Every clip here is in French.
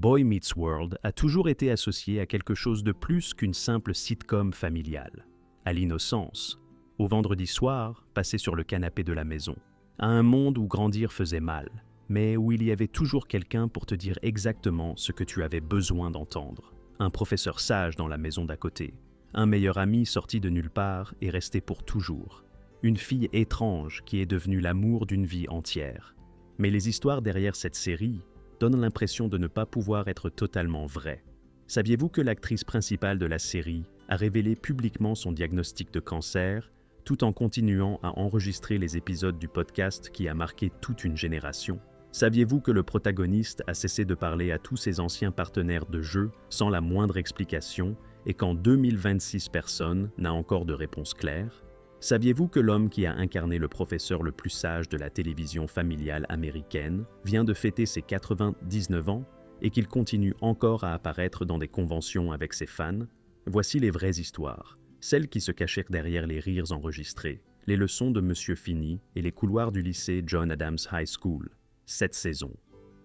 Boy Meets World a toujours été associé à quelque chose de plus qu'une simple sitcom familiale, à l'innocence, au vendredi soir passé sur le canapé de la maison, à un monde où grandir faisait mal, mais où il y avait toujours quelqu'un pour te dire exactement ce que tu avais besoin d'entendre. Un professeur sage dans la maison d'à côté, un meilleur ami sorti de nulle part et resté pour toujours, une fille étrange qui est devenue l'amour d'une vie entière. Mais les histoires derrière cette série donnent l'impression de ne pas pouvoir être totalement vraies. Saviez-vous que l'actrice principale de la série a révélé publiquement son diagnostic de cancer, tout en continuant à enregistrer les épisodes du podcast qui a marqué toute une génération? Saviez-vous que le protagoniste a cessé de parler à tous ses anciens partenaires de jeu sans la moindre explication et qu'en 2026 personne n'a encore de réponse claire? Saviez-vous que l'homme qui a incarné le professeur le plus sage de la télévision familiale américaine vient de fêter ses 99 ans et qu'il continue encore à apparaître dans des conventions avec ses fans? Voici les vraies histoires, celles qui se cachèrent derrière les rires enregistrés, les leçons de Monsieur Finney et les couloirs du lycée John Adams High School. 7 saisons,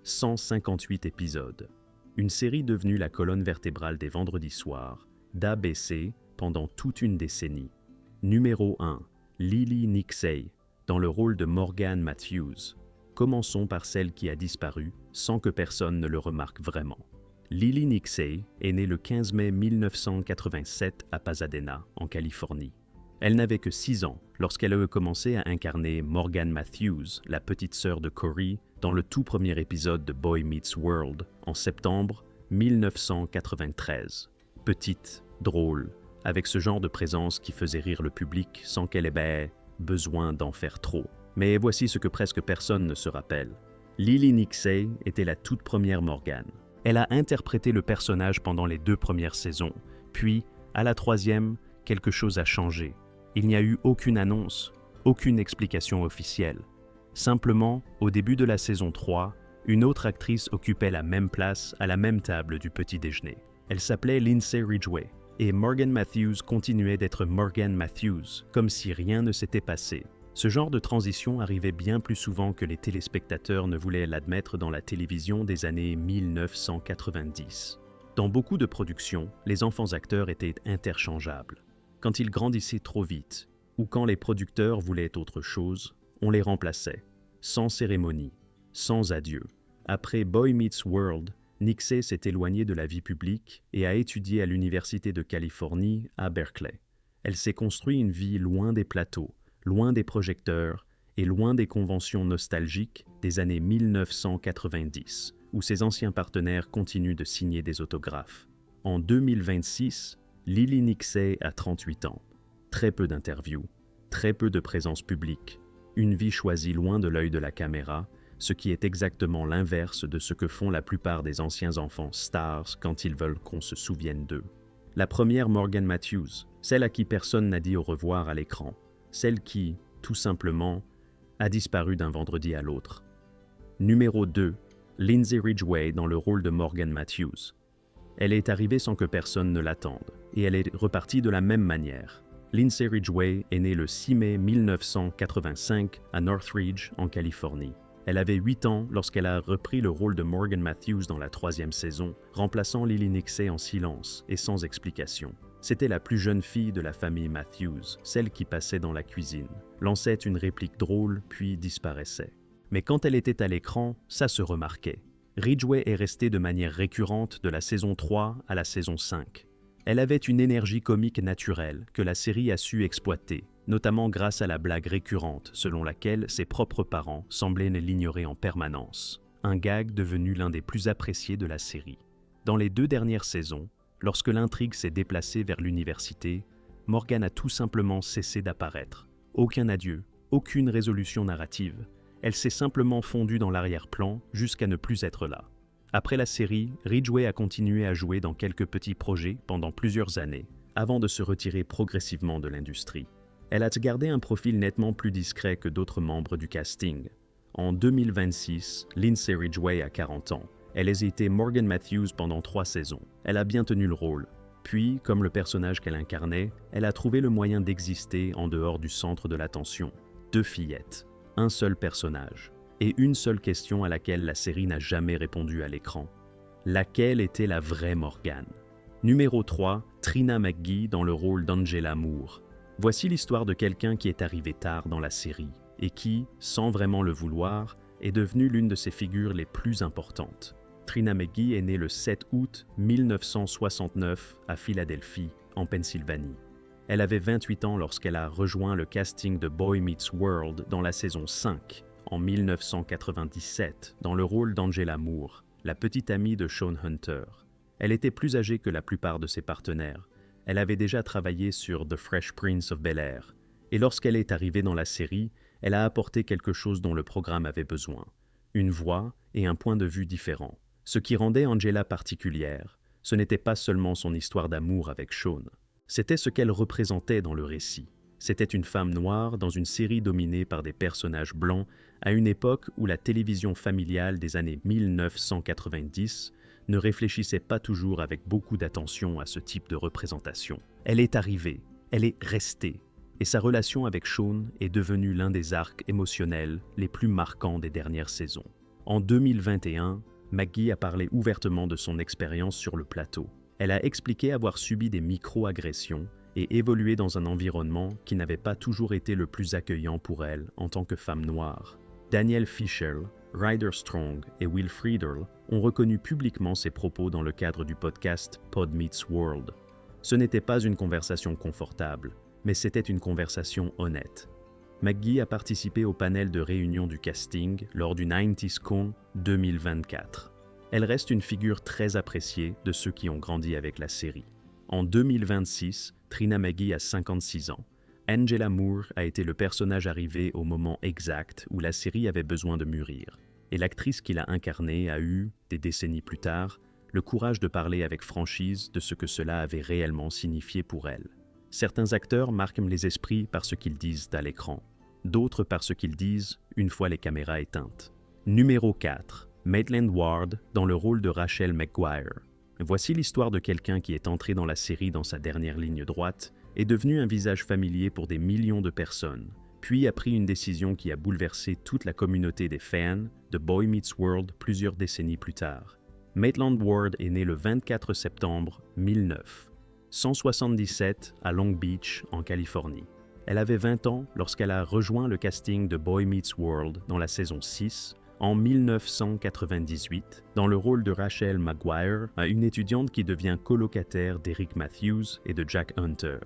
158 épisodes, une série devenue la colonne vertébrale des vendredis soirs, d'ABC pendant toute une décennie. Numéro 1, Lily Nixey, dans le rôle de Morgan Matthews. Commençons par celle qui a disparu sans que personne ne le remarque vraiment. Lily Nixey est née le 15 mai 1987 à Pasadena, en Californie. Elle n'avait que 6 ans lorsqu'elle a commencé à incarner Morgan Matthews, la petite sœur de Corey, dans le tout premier épisode de Boy Meets World en septembre 1993. Petite, drôle, avec ce genre de présence qui faisait rire le public sans qu'elle ait besoin d'en faire trop. Mais voici ce que presque personne ne se rappelle. Lily Nixey était la toute première Morgan. Elle a interprété le personnage pendant les 2 premières saisons, puis, à la 3e, quelque chose a changé. Il n'y a eu aucune annonce, aucune explication officielle. Simplement, au début de la saison 3, une autre actrice occupait la même place à la même table du petit déjeuner. Elle s'appelait Lindsay Ridgway, et Morgan Matthews continuait d'être Morgan Matthews, comme si rien ne s'était passé. Ce genre de transition arrivait bien plus souvent que les téléspectateurs ne voulaient l'admettre dans la télévision des années 1990. Dans beaucoup de productions, les enfants acteurs étaient interchangeables. Quand ils grandissaient trop vite, ou quand les producteurs voulaient autre chose, on les remplaçait, sans cérémonie, sans adieu. Après Boy Meets World, Nixey s'est éloignée de la vie publique et a étudié à l'Université de Californie à Berkeley. Elle s'est construite une vie loin des plateaux, loin des projecteurs et loin des conventions nostalgiques des années 1990, où ses anciens partenaires continuent de signer des autographes. En 2026, Lily Nixey a 38 ans. Très peu d'interviews, très peu de présence publique, une vie choisie loin de l'œil de la caméra, ce qui est exactement l'inverse de ce que font la plupart des anciens enfants stars quand ils veulent qu'on se souvienne d'eux. La première Morgan Matthews, celle à qui personne n'a dit au revoir à l'écran, celle qui, tout simplement, a disparu d'un vendredi à l'autre. Numéro 2, Lindsay Ridgway dans le rôle de Morgan Matthews. Elle est arrivée sans que personne ne l'attende, et elle est repartie de la même manière. Lindsay Ridgway est née le 6 mai 1985 à Northridge, en Californie. Elle avait 8 ans lorsqu'elle a repris le rôle de Morgan Matthews dans la 3e saison, remplaçant Lily Nixey en silence et sans explication. C'était la plus jeune fille de la famille Matthews, celle qui passait dans la cuisine, lançait une réplique drôle puis disparaissait. Mais quand elle était à l'écran, ça se remarquait. Ridgway est restée de manière récurrente de la saison 3 à la saison 5. Elle avait une énergie comique naturelle que la série a su exploiter, notamment grâce à la blague récurrente selon laquelle ses propres parents semblaient l'ignorer en permanence, un gag devenu l'un des plus appréciés de la série. Dans les 2 dernières saisons, lorsque l'intrigue s'est déplacée vers l'université, Morgan a tout simplement cessé d'apparaître. Aucun adieu, aucune résolution narrative. Elle s'est simplement fondue dans l'arrière-plan jusqu'à ne plus être là. Après la série, Ridgway a continué à jouer dans quelques petits projets pendant plusieurs années, avant de se retirer progressivement de l'industrie. Elle a gardé un profil nettement plus discret que d'autres membres du casting. En 2026, Lindsay Ridgway a 40 ans. Elle a été Morgan Matthews pendant 3 saisons. Elle a bien tenu le rôle. Puis, comme le personnage qu'elle incarnait, elle a trouvé le moyen d'exister en dehors du centre de l'attention. 2 fillettes, un seul personnage, et une seule question à laquelle la série n'a jamais répondu à l'écran. Laquelle était la vraie Morgan? Numéro 3, Trina McGee dans le rôle d'Angela Moore. Voici l'histoire de quelqu'un qui est arrivé tard dans la série et qui, sans vraiment le vouloir, est devenue l'une de ses figures les plus importantes. Trina McGee est née le 7 août 1969 à Philadelphie, en Pennsylvanie. Elle avait 28 ans lorsqu'elle a rejoint le casting de Boy Meets World dans la saison 5, en 1997, dans le rôle d'Angela Moore, la petite amie de Shawn Hunter. Elle était plus âgée que la plupart de ses partenaires. Elle avait déjà travaillé sur The Fresh Prince of Bel-Air. Et lorsqu'elle est arrivée dans la série, elle a apporté quelque chose dont le programme avait besoin. Une voix et un point de vue différent. Ce qui rendait Angela particulière, ce n'était pas seulement son histoire d'amour avec Shawn. C'était ce qu'elle représentait dans le récit. C'était une femme noire dans une série dominée par des personnages blancs à une époque où la télévision familiale des années 1990 ne réfléchissait pas toujours avec beaucoup d'attention à ce type de représentation. Elle est arrivée, elle est restée, et sa relation avec Shawn est devenue l'un des arcs émotionnels les plus marquants des dernières saisons. En 2021, McGee a parlé ouvertement de son expérience sur le plateau. Elle a expliqué avoir subi des micro-agressions et évolué dans un environnement qui n'avait pas toujours été le plus accueillant pour elle en tant que femme noire. Danielle Fishel, Ryder Strong et Will Friedle ont reconnu publiquement ses propos dans le cadre du podcast Pod Meets World. Ce n'était pas une conversation confortable, mais c'était une conversation honnête. McGee a participé au panel de réunion du casting lors du 90s Con 2024. Elle reste une figure très appréciée de ceux qui ont grandi avec la série. En 2026, Trina McGee a 56 ans. Angela Moore a été le personnage arrivé au moment exact où la série avait besoin de mûrir. Et l'actrice qui l'a incarnée a eu, des décennies plus tard, le courage de parler avec franchise de ce que cela avait réellement signifié pour elle. Certains acteurs marquent les esprits par ce qu'ils disent à l'écran, d'autres par ce qu'ils disent une fois les caméras éteintes. Numéro 4. Maitland Ward dans le rôle de Rachel McGuire. Voici l'histoire de quelqu'un qui est entré dans la série dans sa dernière ligne droite, est devenu un visage familier pour des millions de personnes, puis a pris une décision qui a bouleversé toute la communauté des fans de Boy Meets World plusieurs décennies plus tard. Maitland Ward est né le 24 septembre 1977 à Long Beach, en Californie. Elle avait 20 ans lorsqu'elle a rejoint le casting de Boy Meets World dans la saison 6, en 1998, dans le rôle de Rachel McGuire, une étudiante qui devient colocataire d'Eric Matthews et de Jack Hunter.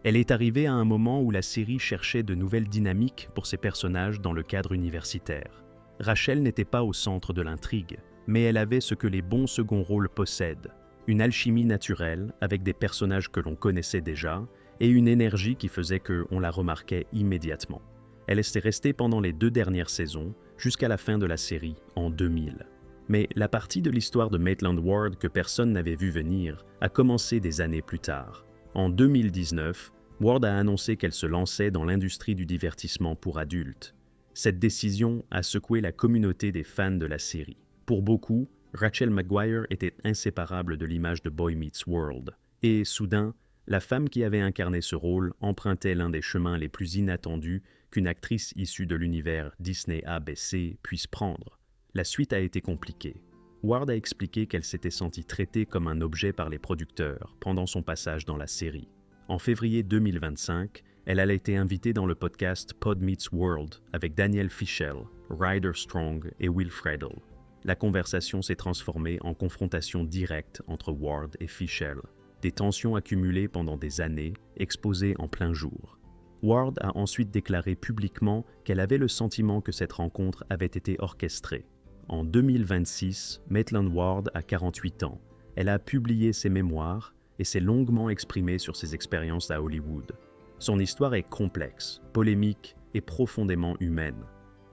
Elle est arrivée à un moment où la série cherchait de nouvelles dynamiques pour ses personnages dans le cadre universitaire. Rachel n'était pas au centre de l'intrigue, mais elle avait ce que les bons seconds rôles possèdent, une alchimie naturelle avec des personnages que l'on connaissait déjà et une énergie qui faisait qu'on la remarquait immédiatement. Elle est restée pendant les 2 dernières saisons, jusqu'à la fin de la série, en 2000. Mais la partie de l'histoire de Maitland Ward que personne n'avait vu venir a commencé des années plus tard. En 2019, Ward a annoncé qu'elle se lançait dans l'industrie du divertissement pour adultes. Cette décision a secoué la communauté des fans de la série. Pour beaucoup, Rachel McGuire était inséparable de l'image de Boy Meets World. Et soudain, la femme qui avait incarné ce rôle empruntait l'un des chemins les plus inattendus qu'une actrice issue de l'univers Disney ABC puisse prendre. La suite a été compliquée. Ward a expliqué qu'elle s'était sentie traitée comme un objet par les producteurs pendant son passage dans la série. En février 2025, elle a été invitée dans le podcast Pod Meets World avec Danielle Fishel, Ryder Strong et Will Friedle. La conversation s'est transformée en confrontation directe entre Ward et Fishel. Des tensions accumulées pendant des années, exposées en plein jour. Ward a ensuite déclaré publiquement qu'elle avait le sentiment que cette rencontre avait été orchestrée. En 2026, Maitland Ward a 48 ans. Elle a publié ses mémoires et s'est longuement exprimée sur ses expériences à Hollywood. Son histoire est complexe, polémique et profondément humaine.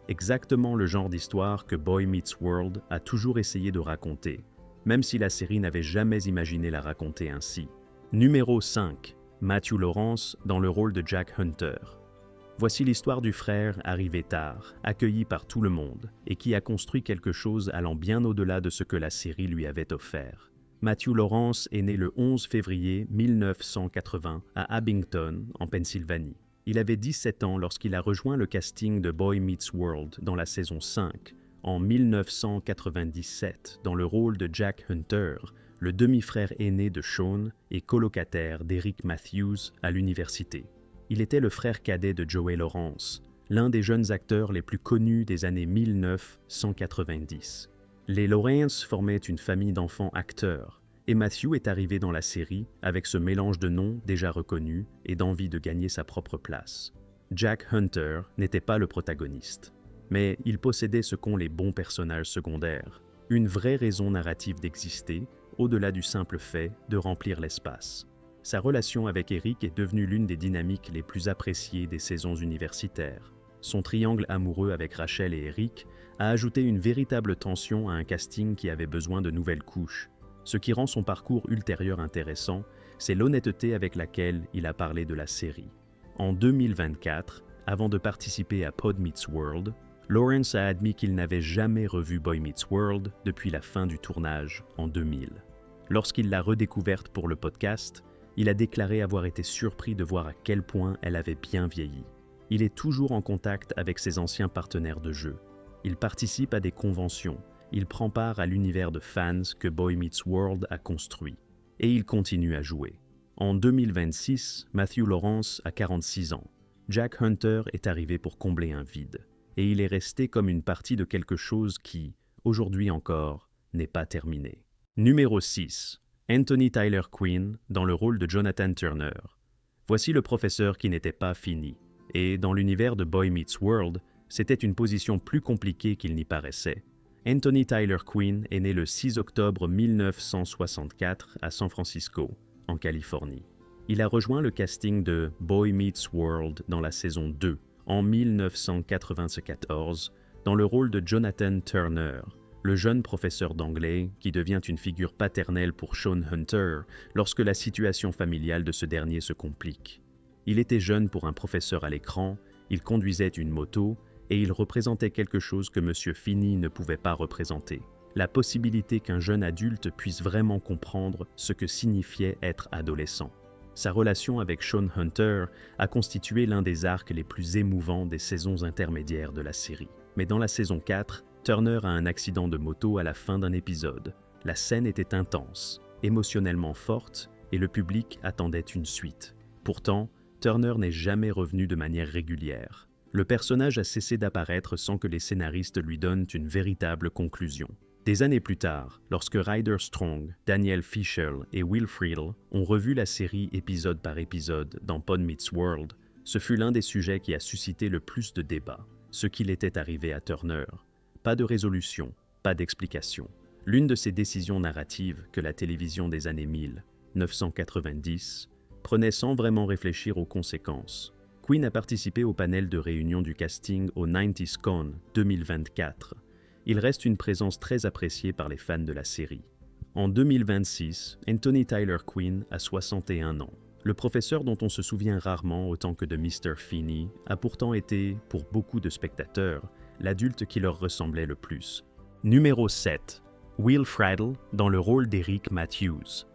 Exactement le genre d'histoire que Boy Meets World a toujours essayé de raconter, même si la série n'avait jamais imaginé la raconter ainsi. Numéro 5. Matthew Lawrence dans le rôle de Jack Hunter. Voici l'histoire du frère arrivé tard, accueilli par tout le monde, et qui a construit quelque chose allant bien au-delà de ce que la série lui avait offert. Matthew Lawrence est né le 11 février 1980 à Abington, en Pennsylvanie. Il avait 17 ans lorsqu'il a rejoint le casting de Boy Meets World dans la saison 5, en 1997 dans le rôle de Jack Hunter, le demi-frère aîné de Sean et colocataire d'Eric Matthews à l'université. Il était le frère cadet de Joey Lawrence, l'un des jeunes acteurs les plus connus des années 1990. Les Lawrence formaient une famille d'enfants acteurs, et Matthew est arrivé dans la série avec ce mélange de noms déjà reconnus et d'envie de gagner sa propre place. Jack Hunter n'était pas le protagoniste, mais il possédait ce qu'ont les bons personnages secondaires, une vraie raison narrative d'exister, au-delà du simple fait de remplir l'espace. Sa relation avec Eric est devenue l'une des dynamiques les plus appréciées des saisons universitaires. Son triangle amoureux avec Rachel et Eric a ajouté une véritable tension à un casting qui avait besoin de nouvelles couches. Ce qui rend son parcours ultérieur intéressant, c'est l'honnêteté avec laquelle il a parlé de la série. En 2024, avant de participer à Pod Meets World, Lawrence a admis qu'il n'avait jamais revu Boy Meets World depuis la fin du tournage en 2000. Lorsqu'il l'a redécouverte pour le podcast, il a déclaré avoir été surpris de voir à quel point elle avait bien vieilli. Il est toujours en contact avec ses anciens partenaires de jeu. Il participe à des conventions. Il prend part à l'univers de fans que Boy Meets World a construit. Et il continue à jouer. En 2026, Matthew Lawrence a 46 ans. Jack Hunter est arrivé pour combler un vide. Et il est resté comme une partie de quelque chose qui, aujourd'hui encore, n'est pas terminé. Numéro 6. Anthony Tyler Quinn dans le rôle de Jonathan Turner. Voici le professeur qui n'était pas fini. Et dans l'univers de Boy Meets World, c'était une position plus compliquée qu'il n'y paraissait. Anthony Tyler Quinn est né le 6 octobre 1964 à San Francisco, en Californie. Il a rejoint le casting de Boy Meets World dans la saison 2, en 1994, dans le rôle de Jonathan Turner, le jeune professeur d'anglais qui devient une figure paternelle pour Sean Hunter lorsque la situation familiale de ce dernier se complique. Il était jeune pour un professeur à l'écran, il conduisait une moto et il représentait quelque chose que M. Finney ne pouvait pas représenter. La possibilité qu'un jeune adulte puisse vraiment comprendre ce que signifiait être adolescent. Sa relation avec Sean Hunter a constitué l'un des arcs les plus émouvants des saisons intermédiaires de la série. Mais dans la saison 4, Turner a un accident de moto à la fin d'un épisode. La scène était intense, émotionnellement forte, et le public attendait une suite. Pourtant, Turner n'est jamais revenu de manière régulière. Le personnage a cessé d'apparaître sans que les scénaristes lui donnent une véritable conclusion. Des années plus tard, lorsque Ryder Strong, Daniel Fishel et Will Friedle ont revu la série épisode par épisode dans Pod Meets World, ce fut l'un des sujets qui a suscité le plus de débats, ce qu'il était arrivé à Turner. Pas de résolution, pas d'explication. L'une de ces décisions narratives que la télévision des années 1990 prenait sans vraiment réfléchir aux conséquences. Quinn a participé au panel de réunion du casting au 90s Con 2024. Il reste une présence très appréciée par les fans de la série. En 2026, Anthony Tyler Quinn a 61 ans. Le professeur dont on se souvient rarement autant que de Mr. Finney a pourtant été, pour beaucoup de spectateurs, l'adulte qui leur ressemblait le plus. Numéro 7. Will Friedle dans le rôle d'Eric Matthews.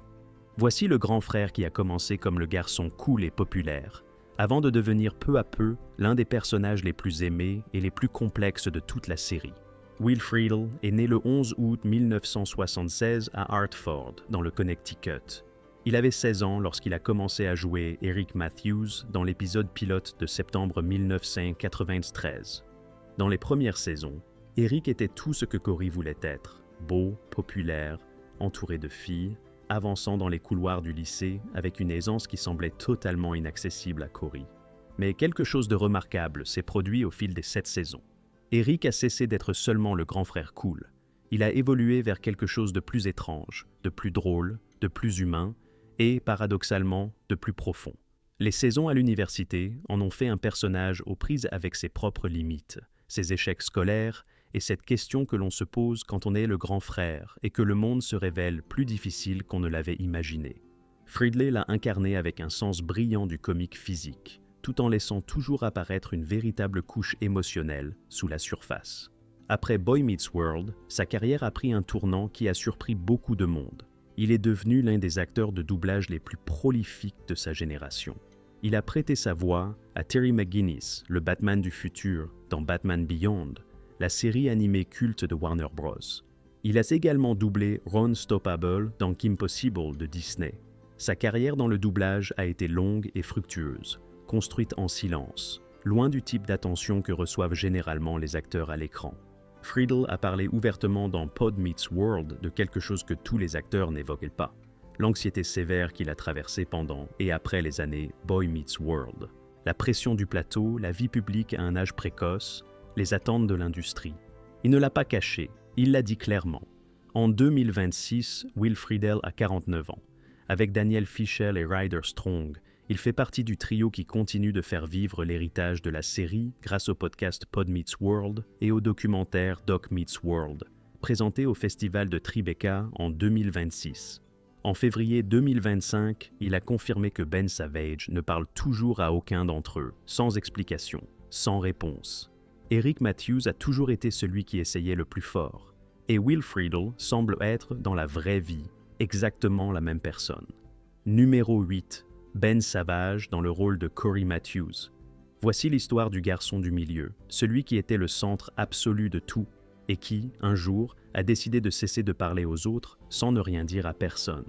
Voici le grand frère qui a commencé comme le garçon cool et populaire, avant de devenir peu à peu l'un des personnages les plus aimés et les plus complexes de toute la série. Will Friedle est né le 11 août 1976 à Hartford, dans le Connecticut. Il avait 16 ans lorsqu'il a commencé à jouer Eric Matthews dans l'épisode pilote de septembre 1993. Dans les premières saisons, Eric était tout ce que Corey voulait être, beau, populaire, entouré de filles, avançant dans les couloirs du lycée avec une aisance qui semblait totalement inaccessible à Corey. Mais quelque chose de remarquable s'est produit au fil des 7 saisons. Eric a cessé d'être seulement le grand frère cool. Il a évolué vers quelque chose de plus étrange, de plus drôle, de plus humain et, paradoxalement, de plus profond. Les saisons à l'université en ont fait un personnage aux prises avec ses propres limites, ses échecs scolaires et cette question que l'on se pose quand on est le grand frère et que le monde se révèle plus difficile qu'on ne l'avait imaginé. Friedle l'a incarné avec un sens brillant du comique physique, tout en laissant toujours apparaître une véritable couche émotionnelle sous la surface. Après Boy Meets World, sa carrière a pris un tournant qui a surpris beaucoup de monde. Il est devenu l'un des acteurs de doublage les plus prolifiques de sa génération. Il a prêté sa voix à Terry McGinnis, le Batman du futur, dans Batman Beyond, la série animée culte de Warner Bros. Il a également doublé Ron Stoppable dans Kimpossible de Disney. Sa carrière dans le doublage a été longue et fructueuse, construite en silence, loin du type d'attention que reçoivent généralement les acteurs à l'écran. Friedle a parlé ouvertement dans Pod Meets World de quelque chose que tous les acteurs n'évoquaient pas, l'anxiété sévère qu'il a traversée pendant et après les années Boy Meets World. La pression du plateau, la vie publique à un âge précoce, les attentes de l'industrie. Il ne l'a pas caché, il l'a dit clairement. En 2026, Will Friedle a 49 ans. Avec Daniel Fishel et Ryder Strong, il fait partie du trio qui continue de faire vivre l'héritage de la série grâce au podcast Pod Meets World et au documentaire Doc Meets World, présenté au Festival de Tribeca en 2026. En février 2025, il a confirmé que Ben Savage ne parle toujours à aucun d'entre eux, sans explication, sans réponse. Eric Matthews a toujours été celui qui essayait le plus fort, et Will Friedle semble être, dans la vraie vie, exactement la même personne. Numéro 8. Ben Savage dans le rôle de Cory Matthews. Voici l'histoire du garçon du milieu, celui qui était le centre absolu de tout, et qui, un jour, a décidé de cesser de parler aux autres sans ne rien dire à personne.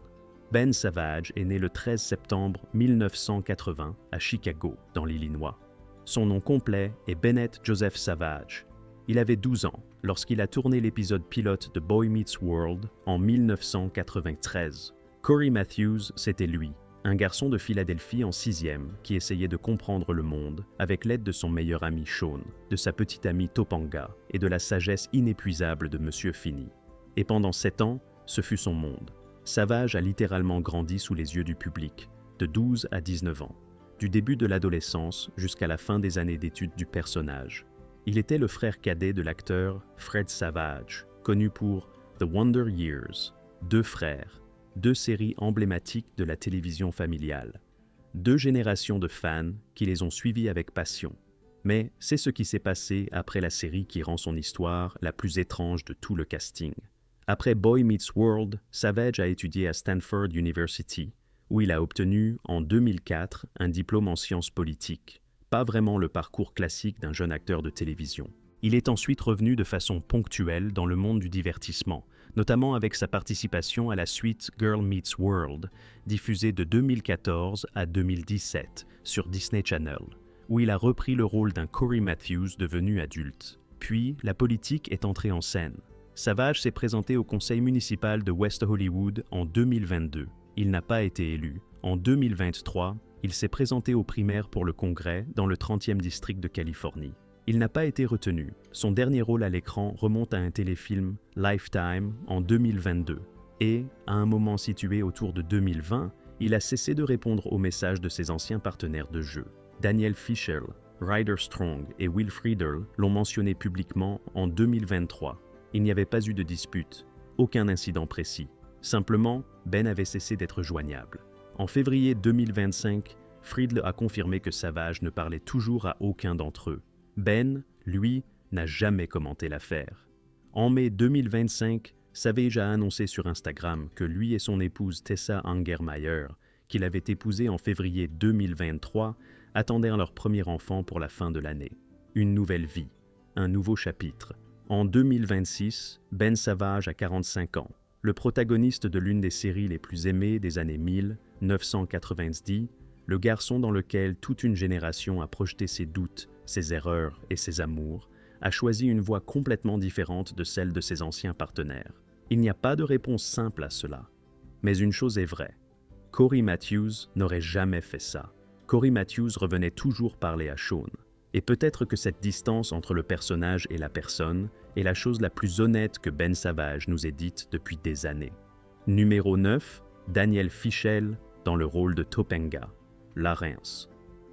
Ben Savage est né le 13 septembre 1980 à Chicago, dans l'Illinois. Son nom complet est Bennett Joseph Savage. Il avait 12 ans lorsqu'il a tourné l'épisode pilote de Boy Meets World en 1993. Cory Matthews, c'était lui, un garçon de Philadelphie en 6e qui essayait de comprendre le monde avec l'aide de son meilleur ami Sean, de sa petite amie Topanga et de la sagesse inépuisable de Monsieur Finney. Et pendant 7 ans, ce fut son monde. Savage a littéralement grandi sous les yeux du public, de 12 à 19 ans, du début de l'adolescence jusqu'à la fin des années d'études du personnage. Il était le frère cadet de l'acteur Fred Savage, connu pour The Wonder Years, Deux frères, 2 séries emblématiques de la télévision familiale. 2 générations de fans qui les ont suivis avec passion. Mais c'est ce qui s'est passé après la série qui rend son histoire la plus étrange de tout le casting. Après Boy Meets World, Savage a étudié à Stanford University, où il a obtenu, en 2004, un diplôme en sciences politiques. Pas vraiment le parcours classique d'un jeune acteur de télévision. Il est ensuite revenu de façon ponctuelle dans le monde du divertissement, notamment avec sa participation à la suite Girl Meets World, diffusée de 2014 à 2017 sur Disney Channel, où il a repris le rôle d'un Cory Matthews devenu adulte. Puis, la politique est entrée en scène. Savage s'est présenté au conseil municipal de West Hollywood en 2022. Il n'a pas été élu. En 2023, il s'est présenté aux primaires pour le Congrès dans le 30e district de Californie. Il n'a pas été retenu. Son dernier rôle à l'écran remonte à un téléfilm Lifetime en 2022. Et, à un moment situé autour de 2020, il a cessé de répondre aux messages de ses anciens partenaires de jeu. Daniel Fishel, Ryder Strong et Will Friedle l'ont mentionné publiquement en 2023. Il n'y avait pas eu de dispute, aucun incident précis. Simplement, Ben avait cessé d'être joignable. En février 2025, Friedle a confirmé que Savage ne parlait toujours à aucun d'entre eux. Ben, lui, n'a jamais commenté l'affaire. En mai 2025, Savage a annoncé sur Instagram que lui et son épouse Tessa Angermayer, qu'il avait épousée en février 2023, attendaient leur premier enfant pour la fin de l'année. Une nouvelle vie, un nouveau chapitre. En 2026, Ben Savage a 45 ans, le protagoniste de l'une des séries les plus aimées des années 1990, le garçon dans lequel toute une génération a projeté ses doutes, ses erreurs et ses amours, a choisi une voie complètement différente de celle de ses anciens partenaires. Il n'y a pas de réponse simple à cela. Mais une chose est vraie. Cory Matthews n'aurait jamais fait ça. Cory Matthews revenait toujours parler à Sean. Et peut-être que cette distance entre le personnage et la personne est la chose la plus honnête que Ben Savage nous ait dite depuis des années. Numéro 9, Daniel Fishel dans le rôle de Topanga, Lawrence.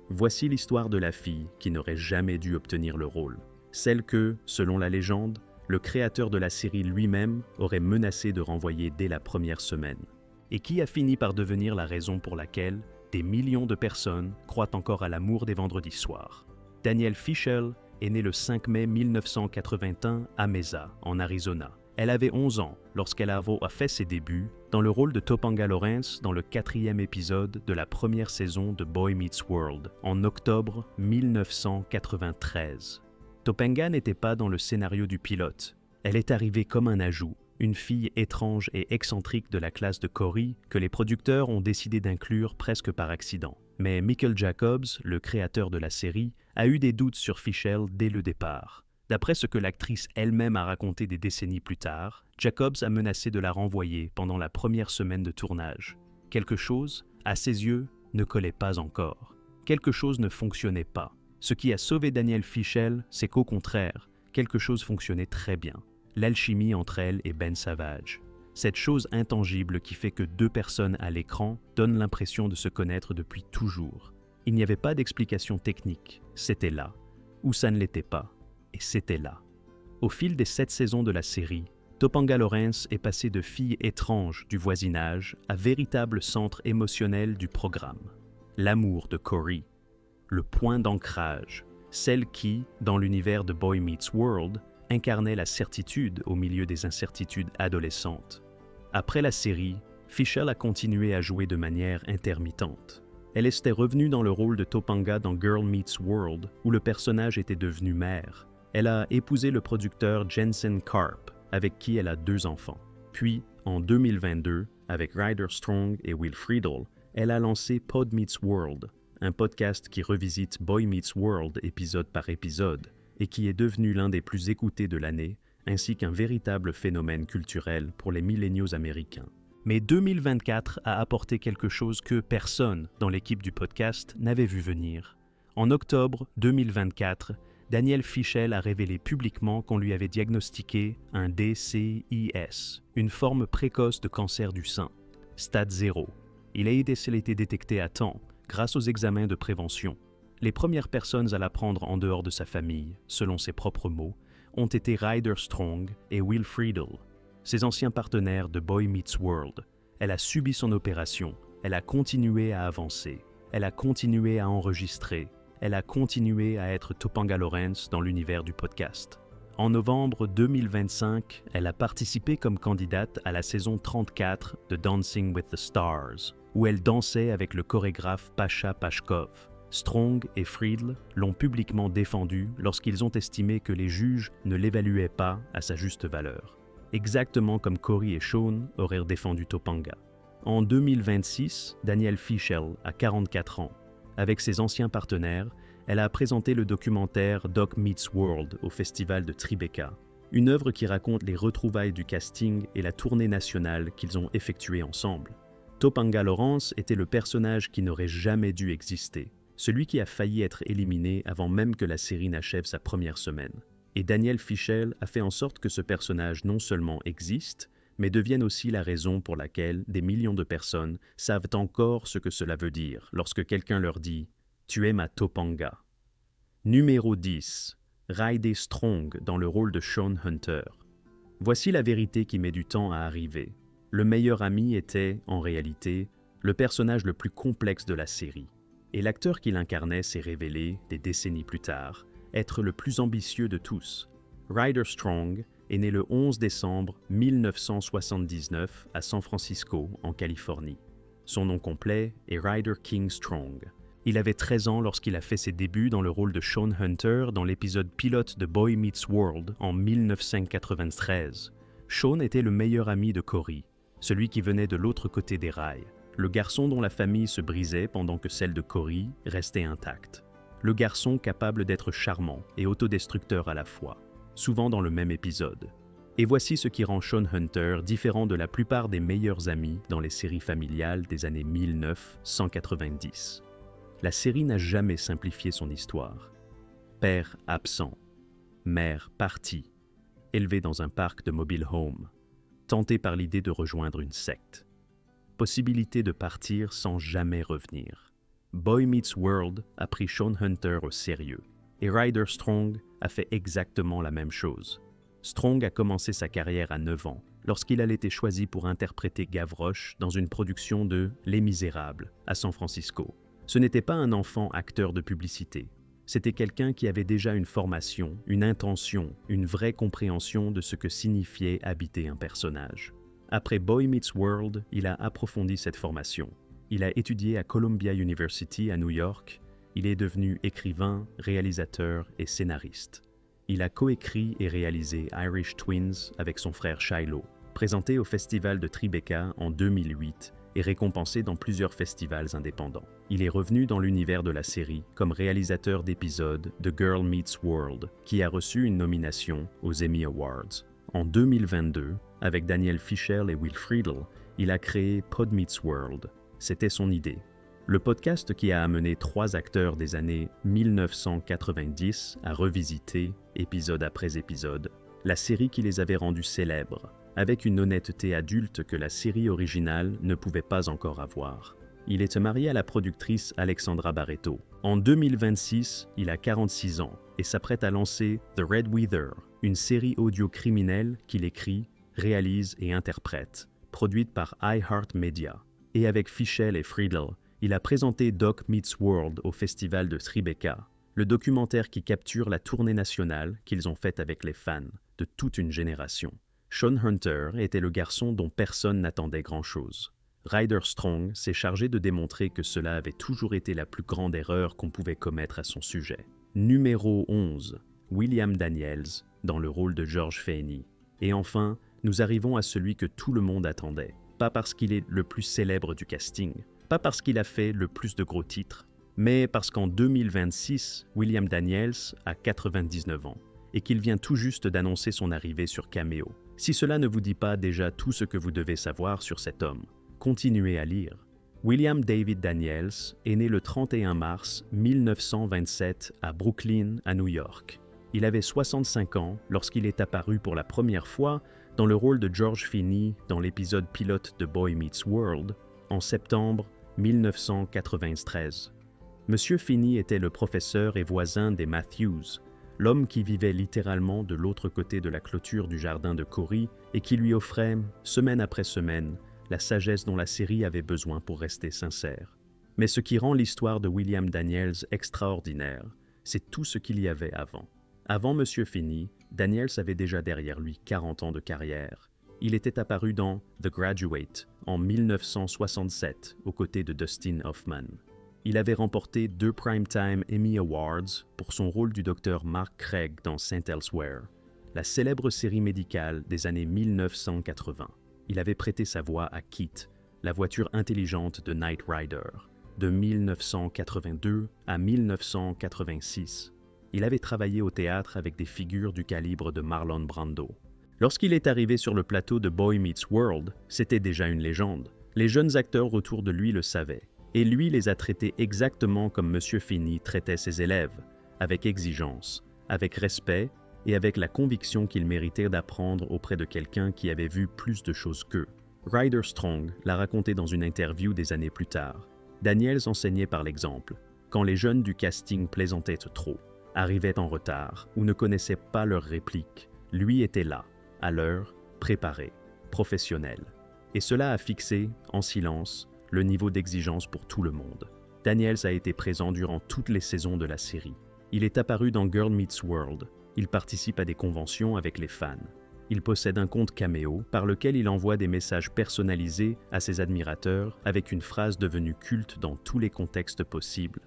Voici l'histoire de la fille qui n'aurait jamais dû obtenir le rôle. Celle que, selon la légende, le créateur de la série lui-même aurait menacé de renvoyer dès la première semaine. Et qui a fini par devenir la raison pour laquelle des millions de personnes croient encore à l'amour des vendredis soirs. Daniel Fishel est né le 5 mai 1981 à Mesa, en Arizona. Elle avait 11 ans lorsqu'elle a fait ses débuts dans le rôle de Topanga Lawrence dans le 4e épisode de la première saison de Boy Meets World en octobre 1993. Topanga n'était pas dans le scénario du pilote. Elle est arrivée comme un ajout, une fille étrange et excentrique de la classe de Corey que les producteurs ont décidé d'inclure presque par accident. Mais Michael Jacobs, le créateur de la série, a eu des doutes sur Fischel dès le départ. D'après ce que l'actrice elle-même a raconté des décennies plus tard, Jacobs a menacé de la renvoyer pendant la première semaine de tournage. Quelque chose, à ses yeux, ne collait pas encore. Quelque chose ne fonctionnait pas. Ce qui a sauvé Danielle Fishel, c'est qu'au contraire, quelque chose fonctionnait très bien. L'alchimie entre elle et Ben Savage. Cette chose intangible qui fait que deux personnes à l'écran donnent l'impression de se connaître depuis toujours. Il n'y avait pas d'explication technique, c'était là. Ou ça ne l'était pas, et c'était là. Au fil des 7 saisons de la série, Topanga Lawrence est passée de fille étrange du voisinage à véritable centre émotionnel du programme. L'amour de Corey. Le point d'ancrage, celle qui, dans l'univers de Boy Meets World, incarnait la certitude au milieu des incertitudes adolescentes. Après la série, Fischel a continué à jouer de manière intermittente. Elle était revenue dans le rôle de Topanga dans Girl Meets World, où le personnage était devenu mère. Elle a épousé le producteur Jensen Karp, avec qui elle a 2 enfants. Puis, en 2022, avec Ryder Strong et Will Friedle, elle a lancé Pod Meets World, un podcast qui revisite Boy Meets World épisode par épisode et qui est devenu l'un des plus écoutés de l'année, ainsi qu'un véritable phénomène culturel pour les milléniaux américains. Mais 2024 a apporté quelque chose que personne dans l'équipe du podcast n'avait vu venir. En octobre 2024, Danielle Fishel a révélé publiquement qu'on lui avait diagnostiqué un DCIS, une forme précoce de cancer du sein, stade 0. Il a été détecté à temps, grâce aux examens de prévention. Les premières personnes à l'apprendre en dehors de sa famille, selon ses propres mots, ont été Ryder Strong et Will Friedle, ses anciens partenaires de Boy Meets World. Elle a subi son opération, elle a continué à avancer, elle a continué à enregistrer, elle a continué à être Topanga Lawrence dans l'univers du podcast. En novembre 2025, elle a participé comme candidate à la saison 34 de Dancing with the Stars, où elle dansait avec le chorégraphe Pasha Pashkov. Strong et Friedle l'ont publiquement défendu lorsqu'ils ont estimé que les juges ne l'évaluaient pas à sa juste valeur. Exactement comme Corey et Sean auraient défendu Topanga. En 2026, Danielle Fishel a 44 ans. Avec ses anciens partenaires, elle a présenté le documentaire Doc Meets World au festival de Tribeca, une œuvre qui raconte les retrouvailles du casting et la tournée nationale qu'ils ont effectuée ensemble. Topanga Lawrence était le personnage qui n'aurait jamais dû exister, celui qui a failli être éliminé avant même que la série n'achève sa première semaine. Et Danielle Fishel a fait en sorte que ce personnage non seulement existe, mais devienne aussi la raison pour laquelle des millions de personnes savent encore ce que cela veut dire lorsque quelqu'un leur dit « Tu es ma Topanga ». Numéro 10. Ryder Strong dans le rôle de Shawn Hunter. Voici la vérité qui met du temps à arriver. Le meilleur ami était, en réalité, le personnage le plus complexe de la série. Et l'acteur qui l'incarnait s'est révélé, des décennies plus tard, être le plus ambitieux de tous. Ryder Strong est né le 11 décembre 1979 à San Francisco, en Californie. Son nom complet est Ryder King Strong. Il avait 13 ans lorsqu'il a fait ses débuts dans le rôle de Shawn Hunter dans l'épisode pilote de Boy Meets World en 1993. Shawn était le meilleur ami de Corey, celui qui venait de l'autre côté des rails, le garçon dont la famille se brisait pendant que celle de Corey restait intacte. Le garçon capable d'être charmant et autodestructeur à la fois, souvent dans le même épisode. Et voici ce qui rend Shawn Hunter différent de la plupart des meilleurs amis dans les séries familiales des années 1990. La série n'a jamais simplifié son histoire. Père absent, mère partie, élevé dans un parc de mobile home, tenté par l'idée de rejoindre une secte. Possibilité de partir sans jamais revenir. Boy Meets World a pris Shawn Hunter au sérieux, et Ryder Strong a fait exactement la même chose. Strong a commencé sa carrière à 9 ans, lorsqu'il a été choisi pour interpréter Gavroche dans une production de Les Misérables, à San Francisco. Ce n'était pas un enfant acteur de publicité. C'était quelqu'un qui avait déjà une formation, une intention, une vraie compréhension de ce que signifiait habiter un personnage. Après Boy Meets World, il a approfondi cette formation. Il a étudié à Columbia University à New York. Il est devenu écrivain, réalisateur et scénariste. il a coécrit et réalisé Irish Twins avec son frère Shiloh, présenté au Festival de Tribeca en 2008 et récompensé dans plusieurs festivals indépendants. Il est revenu dans l'univers de la série comme réalisateur d'épisodes de Girl Meets World, qui a reçu une nomination aux Emmy Awards. En 2022, avec Daniel Fishel et Will Friedle, il a créé Pod Meets World. C'était son idée. Le podcast qui a amené 3 acteurs des années 1990 à revisiter, épisode après épisode, la série qui les avait rendus célèbres, avec une honnêteté adulte que la série originale ne pouvait pas encore avoir. Il est marié à la productrice Alexandra Barreto. En 2026, il a 46 ans et s'apprête à lancer The Red Weather, une série audio criminelle qu'il écrit, réalise et interprète, produite par iHeartMedia. Et avec Fishel et Friedle, il a présenté Doc Meets World au Festival de Tribeca, le documentaire qui capture la tournée nationale qu'ils ont faite avec les fans de toute une génération. Sean Hunter était le garçon dont personne n'attendait grand-chose. Ryder Strong s'est chargé de démontrer que cela avait toujours été la plus grande erreur qu'on pouvait commettre à son sujet. Numéro 11, William Daniels, dans le rôle de George Feeney. Et enfin, nous arrivons à celui que tout le monde attendait. Pas parce qu'il est le plus célèbre du casting, pas parce qu'il a fait le plus de gros titres, mais parce qu'en 2026, William Daniels a 99 ans et qu'il vient tout juste d'annoncer son arrivée sur Cameo. Si cela ne vous dit pas déjà tout ce que vous devez savoir sur cet homme, continuez à lire. William David Daniels est né le 31 mars 1927 à Brooklyn, à New York. Il avait 65 ans lorsqu'il est apparu pour la première fois dans le rôle de George Feeney dans l'épisode pilote de Boy Meets World en septembre 1993. Monsieur Feeney était le professeur et voisin des Matthews, l'homme qui vivait littéralement de l'autre côté de la clôture du jardin de Corey et qui lui offrait, semaine après semaine, la sagesse dont la série avait besoin pour rester sincère. Mais ce qui rend l'histoire de William Daniels extraordinaire, c'est tout ce qu'il y avait avant. Avant Monsieur Feeney, Daniels avait déjà derrière lui 40 ans de carrière. Il était apparu dans The Graduate en 1967 aux côtés de Dustin Hoffman. Il avait remporté 2 Primetime Emmy Awards pour son rôle du docteur Mark Craig dans St. Elsewhere, la célèbre série médicale des années 1980. Il avait prêté sa voix à Kit, la voiture intelligente de Knight Rider, de 1982 à 1986. Il avait travaillé au théâtre avec des figures du calibre de Marlon Brando. Lorsqu'il est arrivé sur le plateau de Boy Meets World, c'était déjà une légende. Les jeunes acteurs autour de lui le savaient. Et lui les a traités exactement comme M. Feeney traitait ses élèves, avec exigence, avec respect et avec la conviction qu'ils méritaient d'apprendre auprès de quelqu'un qui avait vu plus de choses qu'eux. Ryder Strong l'a raconté dans une interview des années plus tard. Daniels enseignait par l'exemple, quand les jeunes du casting plaisantaient trop, arrivaient en retard ou ne connaissaient pas leurs répliques. Lui était là, à l'heure, préparé, professionnel. Et cela a fixé, en silence, le niveau d'exigence pour tout le monde. Daniels a été présent durant toutes les saisons de la série. Il est apparu dans Girl Meets World. Il participe à des conventions avec les fans. Il possède un compte Cameo par lequel il envoie des messages personnalisés à ses admirateurs avec une phrase devenue culte dans tous les contextes possibles.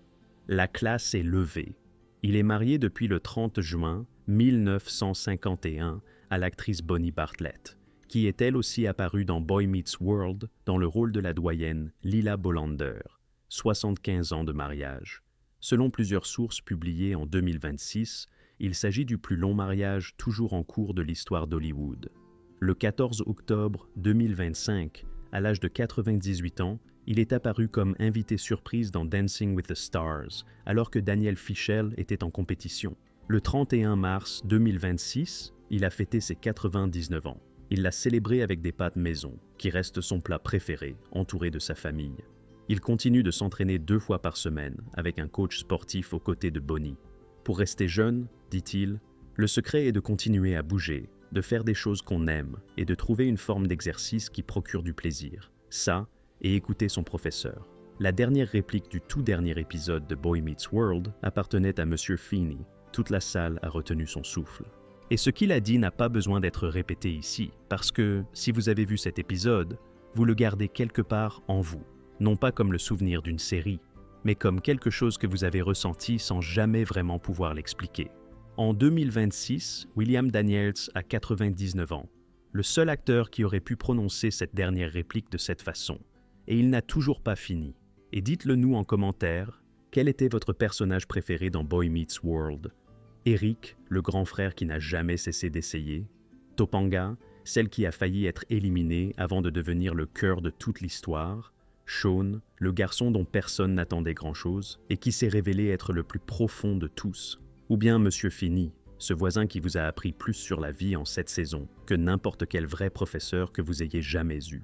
La classe est levée. Il est marié depuis le 30 juin 1951 à l'actrice Bonnie Bartlett, qui est elle aussi apparue dans Boy Meets World dans le rôle de la doyenne Lila Bolander, 75 ans de mariage. Selon plusieurs sources publiées en 2026, il s'agit du plus long mariage toujours en cours de l'histoire d'Hollywood. Le 14 octobre 2025, à l'âge de 98 ans, il est apparu comme invité surprise dans Dancing with the Stars, alors que Daniel Fishel était en compétition. Le 31 mars 2026, il a fêté ses 99 ans. Il l'a célébré avec des pâtes maison, qui restent son plat préféré, entouré de sa famille. Il continue de s'entraîner 2 fois par semaine, avec un coach sportif aux côtés de Bonnie. Pour rester jeune, dit-il, le secret est de continuer à bouger, de faire des choses qu'on aime et de trouver une forme d'exercice qui procure du plaisir. Ça, et écouter son professeur. La dernière réplique du tout dernier épisode de Boy Meets World appartenait à Monsieur Feeney. Toute la salle a retenu son souffle. Et ce qu'il a dit n'a pas besoin d'être répété ici, parce que, si vous avez vu cet épisode, vous le gardez quelque part en vous, non pas comme le souvenir d'une série, mais comme quelque chose que vous avez ressenti sans jamais vraiment pouvoir l'expliquer. En 2026, William Daniels a 99 ans, le seul acteur qui aurait pu prononcer cette dernière réplique de cette façon. Et il n'a toujours pas fini. Et dites-le nous en commentaire, quel était votre personnage préféré dans Boy Meets World? Eric, le grand frère qui n'a jamais cessé d'essayer? Topanga, celle qui a failli être éliminée avant de devenir le cœur de toute l'histoire? Sean, le garçon dont personne n'attendait grand-chose et qui s'est révélé être le plus profond de tous? Ou bien Monsieur Finney, ce voisin qui vous a appris plus sur la vie en cette saison que n'importe quel vrai professeur que vous ayez jamais eu?